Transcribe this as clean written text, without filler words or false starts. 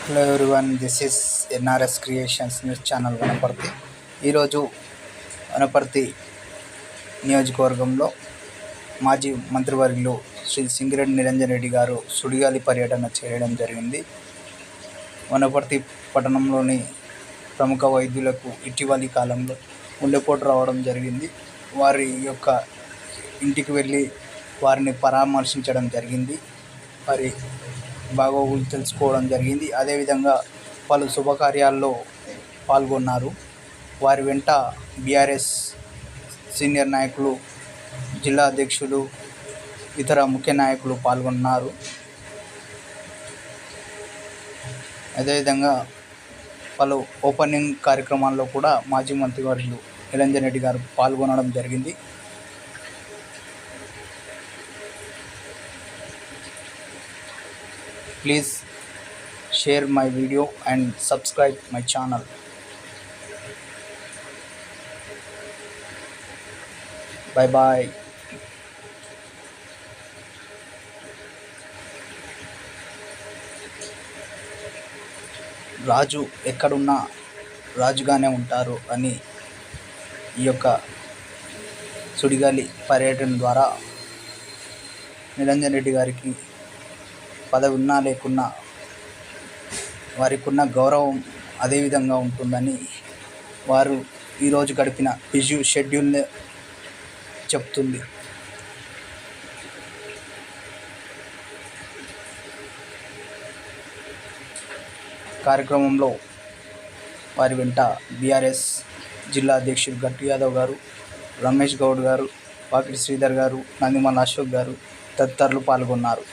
Hello everyone, this is NRS creations news channel Wanaparthy. ఈరోజు వనపర్తి నియోజకవర్గంలో మాజీ మంత్రివర్యులు శ్రీ సింగిరెడ్డి నిరంజన్ రెడ్డి గారు సుడిగాలి పర్యటన చేయడం జరిగింది. వనపర్తి పట్టణంలోని ప్రముఖ వైద్యులకు ఇటీవలి కాలంలో గుండెపోటు రావడం జరిగింది. వారి యొక్క ఇంటికి వెళ్ళి వారిని పరామర్శించడం జరిగింది. వారి బాగోగులు తెలుసుకోవడం జరిగింది. అదేవిధంగా పలు శుభకార్యాల్లో పాల్గొన్నారు. వారి వెంట బీఆర్ఎస్ సీనియర్ నాయకులు, జిల్లా అధ్యక్షులు, ఇతర ముఖ్య నాయకులు పాల్గొన్నారు. అదేవిధంగా పలు ఓపెనింగ్ కార్యక్రమాల్లో కూడా మాజీ మంత్రివర్యులు నిరంజన్ రెడ్డి గారు పాల్గొనడం జరిగింది. Please share my video and subscribe my channel. Bye bye. రాజు ఎక్కడున్నా రాజుగానే ఉంటారు అని ఈ యొక్క సుడిగాలి పర్యటన ద్వారా నిరంజన్ రెడ్డి గారికి పదవి ఉన్నా లేకున్నా వారికి ఉన్న గౌరవం అదే విధంగా ఉంటుందని వారు ఈరోజు గడిపిన బిజీ షెడ్యూల్ చెప్తుంది. కార్యక్రమంలో వారి వెంట బీఆర్ఎస్ జిల్లా అధ్యక్షుడు గట్టు యాదవ్ గారు, రమేష్ గౌడ్ గారు, వాకిటి శ్రీధర్ గారు, నందిమల అశోక్ గారు తదితరులు పాల్గొన్నారు.